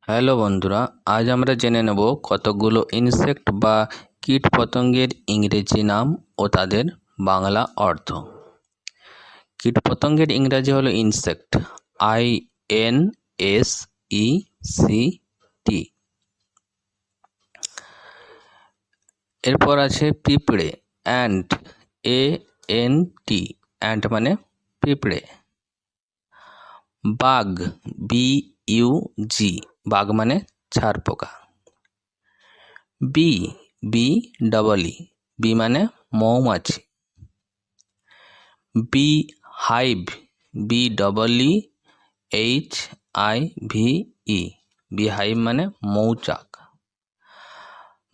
Hello বন্ধুরা, আজ আমরা জেনে নেব কতগুলো ইনসেক্ট বা কীটপতঙ্গের ইংরেজি নাম ও তাদের বাংলা অর্থ। কীটপতঙ্গের ইংরাজি হলো ইনসেক্ট, INSECT। এরপর আছে পিঁপড়ে, অ্যান্ট, ANT, অ্যান্ট মানে পিঁপড়ে। বাগ, BUG, বাগ মানে ছারপোকা। বি, BEE, বি মানে মৌমাছি। Bee hive, BEEHIVE, bee hive মানে মৌচাক।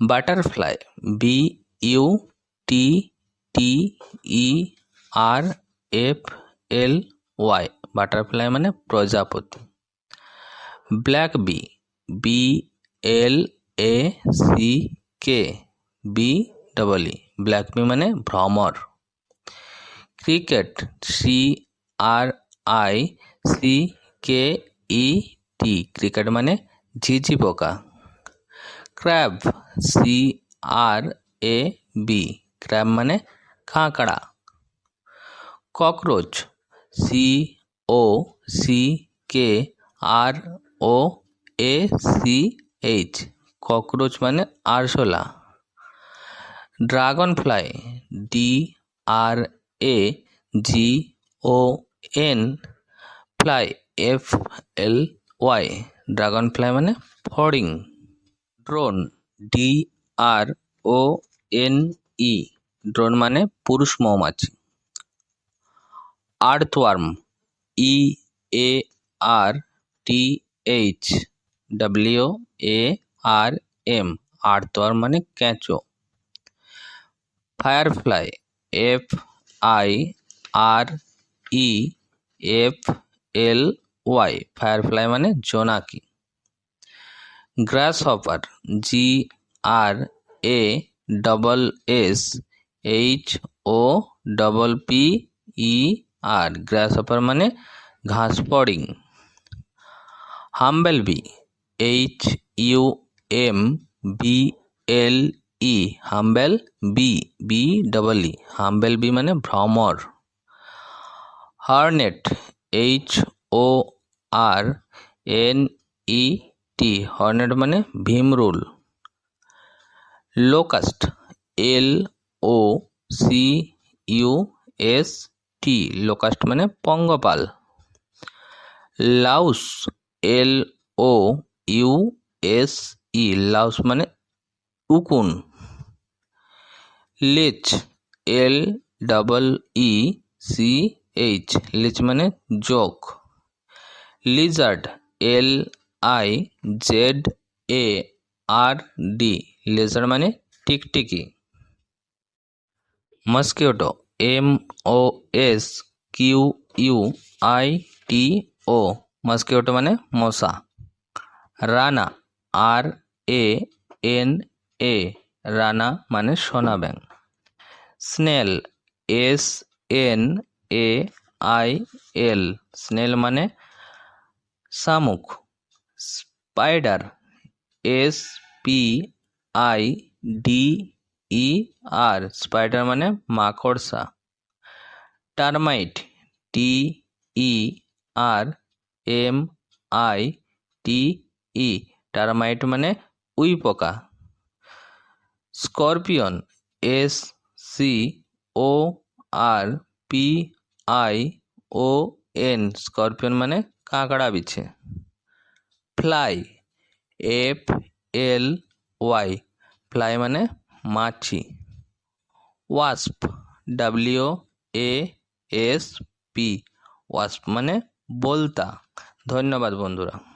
বাটারফ্লাই, BUTTERFLY, বাটারফ্লাই মানে প্রজাপতি। Black bee, BLACK, black bee মানে ভ্রমর। ক্রিকেট, CRICKET, ক্রিকেট মানে ঝিঝি পোকা। ক্র্যাব, CRAB, ক্র্যাব মানে কাঁকড়া। ককরোচ, COCKROACH, ককরোচ মানে আরশোলা। Dragon fly, DRAGON fly, FLY, dragon fly মানে ফড়িং। ড্রোন, DRONE, ড্রোন মানে পুরুষ মৌমাছি। আর্থওয়ার্ম, EARTHWARM, আর্থওয়ার্ম মানে কেঁচো। ফায়ারফ্লাই, FIREFLY, ফায়ারফ্লাই মানে জোনাকি। গ্রাসহপার, GRASSHOPPER, গ্রাসহপার মানে ঘাস ফড়িং। Humblebee, HUMBLE, humble bee, BEE, humble bee মানে ভ্রমর। হর্নেট, HORNET, হর্নেট মানে ভীমরুল। লোকাস্ট, LOCUST, লোকাস্ট মানে পঙ্গপাল। লাউস, LOUSE, লাউস মানে উকুন। লেচ, LEECH, লেচ মানে জোক। লিজার্ড, LIZARD, লেজার মানে টিকটিকি। মস্কিটো, MOSQUITO, মস্কিটো মানে মশা। রানা, RANA, রানা মানে সোনা ব্যাঙ। স্নেল, SNAIL, স্নেল মানে শামুক। স্পাইডার, SPIDER, স্পাইডার মানে মাকড়সা। টারমাইট, TERMITE, টারমাইট মানে উই পোকা। স্করপিয়ন, SCORPION, স্করপিয়ন মানে কাঁকড়া বিছে। ফ্লাই, FLY, ফ্লাই মানে মাছি। ওয়াস্প, WASP, ওয়াস্প মানে বোলতা। ধন্যবাদ বন্ধুরা।